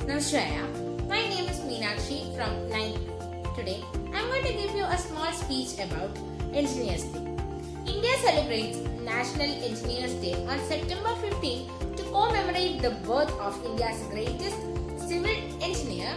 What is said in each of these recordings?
Namaskar. My name is Meenakshi from 9th. Today, I am going to give you a small speech about Engineers Day. India celebrates National Engineers Day on September 15 to commemorate the birth of India's greatest civil engineer,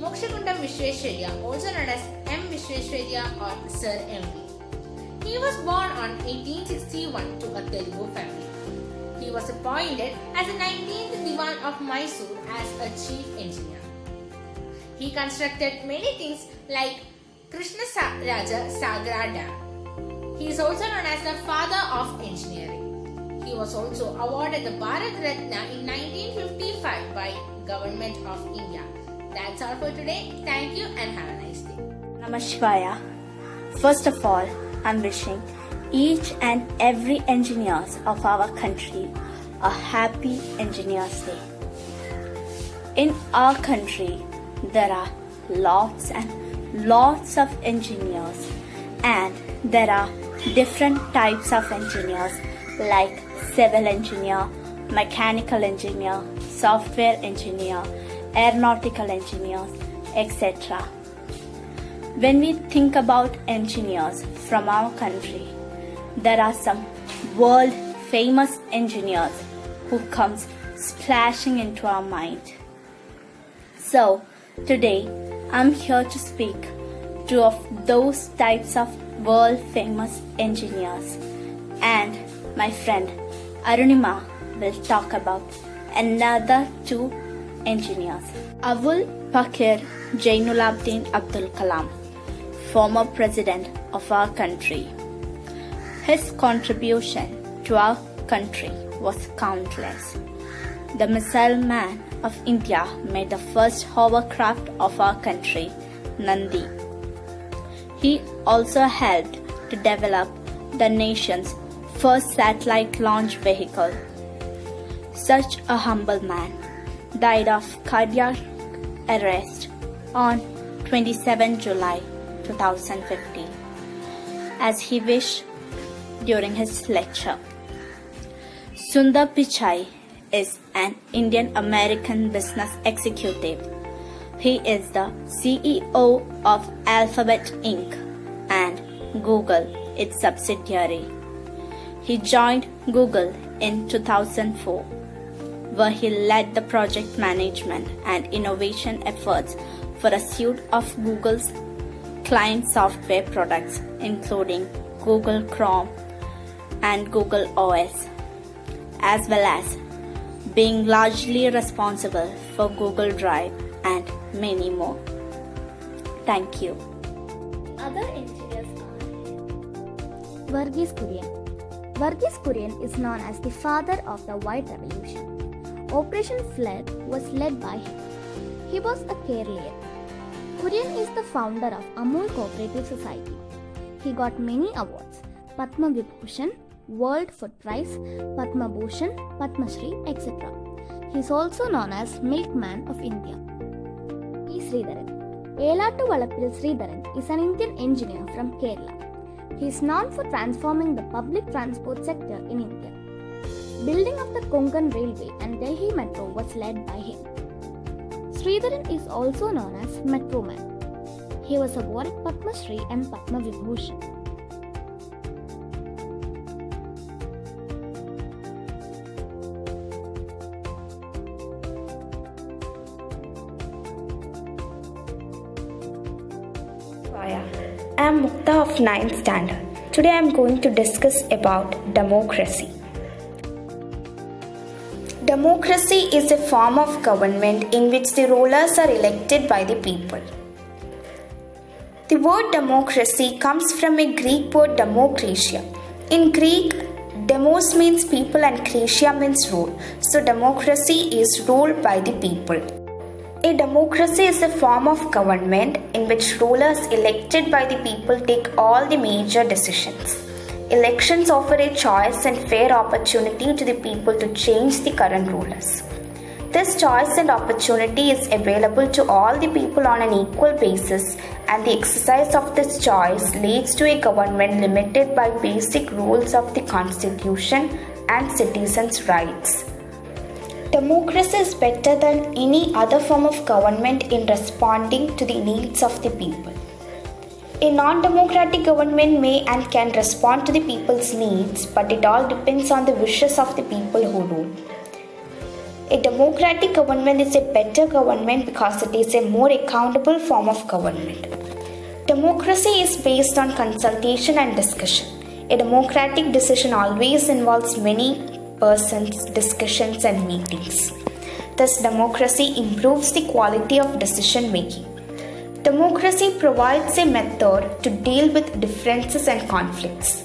Mokshagundam Visvesvaraya, also known as M. Visvesvaraya or Sir M.V. He was born on 1861 to a Telugu family. He was appointed as the 19th Diwan of Mysore as a chief engineer. He constructed many things like Krishna Raja Sagara Dam. He is also known as the father of engineering. He was also awarded the Bharat Ratna in 1955 by Government of India. That's all for today. Thank you and have a nice day. Namaskar. First of all, I'm wishing each and every engineers of our country a happy Engineers Day. In our country, there are lots and lots of engineers, and there are different types of engineers like civil engineer, mechanical engineer, software engineer, aeronautical engineers, etc. When we think about engineers from our country, there are some world famous engineers who comes splashing into our mind. So today I'm here to speak two of those types of world famous engineers, and my friend Arunima will talk about another two engineers. Abul Pakir Jainulabdin Abdul Kalam, former president of our country. His contribution to our country was countless. The missile man of India made the first hovercraft of our country, Nandi. He also helped to develop the nation's first satellite launch vehicle. Such a humble man died of cardiac arrest on 27 July 2015, as he wished during his lecture. Sundar Pichai is an Indian-American business executive. He is the CEO of Alphabet Inc. and Google, its subsidiary. He joined Google in 2004, where he led the project management and innovation efforts for a suite of Google's client software products, including Google Chrome and Google OS, as well as being largely responsible for Google Drive and many more. Thank you. Other engineers are Verghese Kurian. Verghese Kurian is known as the father of the White Revolution. Operation Flood was led by him. He was a Kerala. Kurian is the founder of Amul Cooperative Society. He got many awards: Padma Vibhushan, World Food Prize, Padma Bhushan, Padma Shri, etc. He is also known as Milkman of India. E. Sridharan. Elattu Valappil Sridharan is an Indian engineer from Kerala. He is known for transforming the public transport sector in India. Building of the Konkan Railway and Delhi Metro was led by him. Sridharan is also known as Metro Man. He was awarded Padma Shri and Padma Vibhushan. I am Mukta of 9th standard. Today I am going to discuss about democracy. Democracy is a form of government in which the rulers are elected by the people. The word democracy comes from a Greek word demokratia. In Greek, demos means people and kratia means rule. So democracy is ruled by the people. A democracy is a form of government in which rulers elected by the people take all the major decisions. Elections offer a choice and fair opportunity to the people to change the current rulers. This choice and opportunity is available to all the people on an equal basis, and the exercise of this choice leads to a government limited by basic rules of the Constitution and citizens' rights. Democracy is better than any other form of government in responding to the needs of the people. A non-democratic government may and can respond to the people's needs, but it all depends on the wishes of the people who rule. A democratic government is a better government because it is a more accountable form of government. Democracy is based on consultation and discussion. A democratic decision always involves many persons, discussions, and meetings. Thus, democracy improves the quality of decision making. Democracy provides a method to deal with differences and conflicts.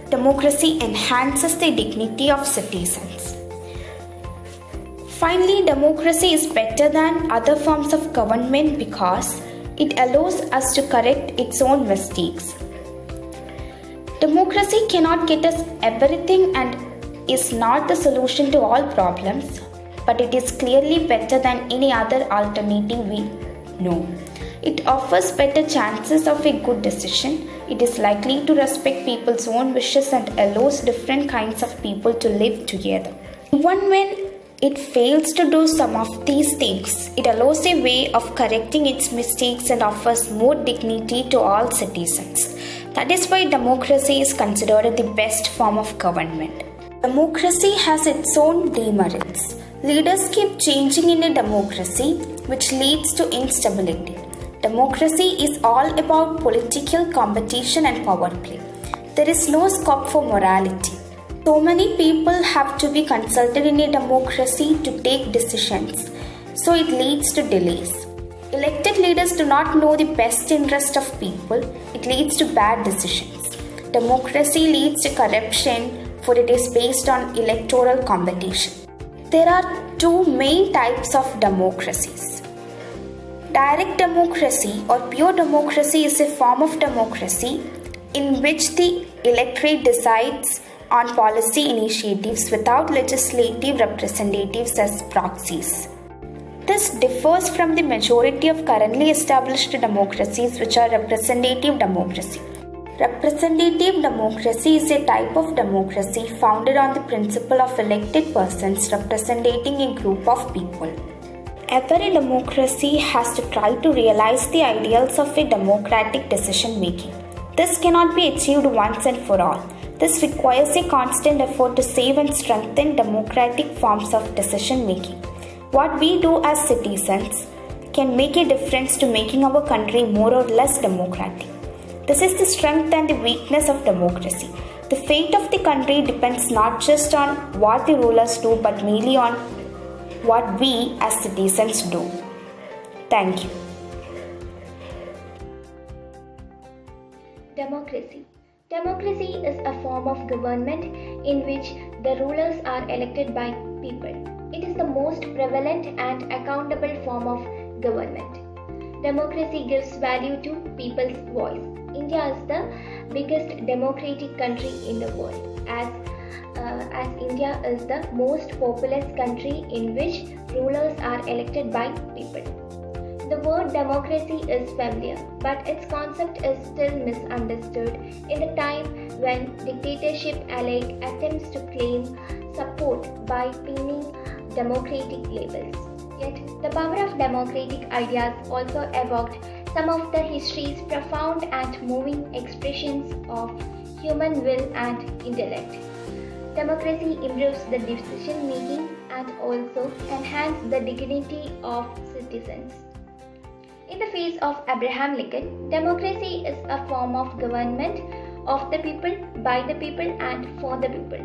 Democracy enhances the dignity of citizens. Finally, democracy is better than other forms of government because it allows us to correct its own mistakes. Democracy cannot get us everything and is not the solution to all problems, but it is clearly better than any other alternative we know. It offers better chances of a good decision. It is likely to respect people's own wishes and allows different kinds of people to live together. Even when it fails to do some of these things, it allows a way of correcting its mistakes and offers more dignity to all citizens. That is why democracy is considered the best form of government. Democracy has its own demerits. Leaders keep changing in a democracy, which leads to instability. Democracy is all about political competition and power play. There is no scope for morality. So many people have to be consulted in a democracy to take decisions, so it leads to delays. Elected leaders do not know the best interest of people. It leads to bad decisions. Democracy leads to corruption, for it is based on electoral competition. There are two main types of democracies. Direct democracy or pure democracy is a form of democracy in which the electorate decides on policy initiatives without legislative representatives as proxies. This differs from the majority of currently established democracies, which are representative democracy. Representative democracy is a type of democracy founded on the principle of elected persons representing a group of people. Every democracy has to try to realize the ideals of a democratic decision making. This cannot be achieved once and for all. This requires a constant effort to save and strengthen democratic forms of decision making. What we do as citizens can make a difference to making our country more or less democratic. This is the strength and the weakness of democracy. The fate of the country depends not just on what the rulers do, but mainly on what we as citizens do. Thank you. Democracy. Democracy is a form of government in which the rulers are elected by people. It is the most prevalent and accountable form of government. Democracy gives value to people's voice. India is the biggest democratic country in the world, as India is the most populous country in which rulers are elected by people. The word democracy is familiar, but its concept is still misunderstood in the time when dictatorship-alike attempts to claim support by pinning democratic labels. Yet, the power of democratic ideas also evoked some of the history's profound and moving expressions of human will and intellect. Democracy improves the decision making and also enhances the dignity of citizens. In the face of Abraham Lincoln, democracy is a form of government of the people, by the people, and for the people.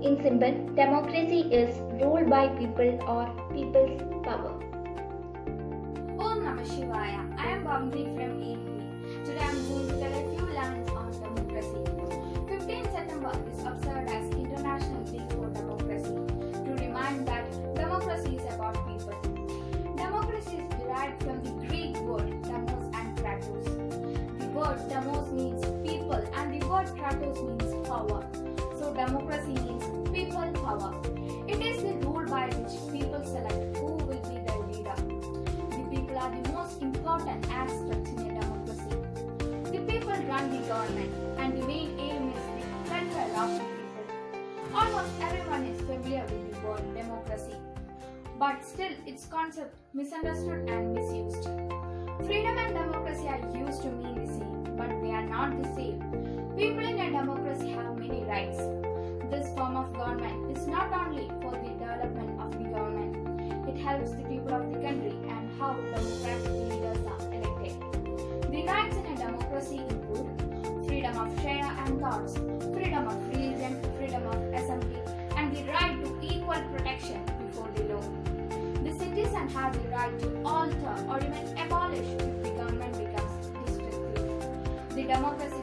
In symbol, democracy is ruled by people or people's power. Om Namah Shivaya. I am Bhavni from AP. Today I am going to tell a few lines on democracy. 15th September is observed as International Day for Democracy to remind that democracy is about people. Democracy is derived from the Greek word demos and kratos. The word demos means people and the word kratos means power. So democracy means people power. It is the rule by which people select who will be their leader. The people are the most important aspect in a democracy. The people run the government and the main aim is the welfare of the people. Almost everyone is familiar with the word democracy. its concept misunderstood and misused. Freedom and democracy are used to mean the same, but they are not the same. People in a democracy have many rights. This form of government is not only for the development of the government, it helps the people of the country and how democratic leaders are elected. The rights in a democracy include freedom of share and thoughts, freedom of religion, freedom of assembly, and the right to equal protection before the law. The citizen has the right to alter or even abolish if the government becomes destructive. The democracy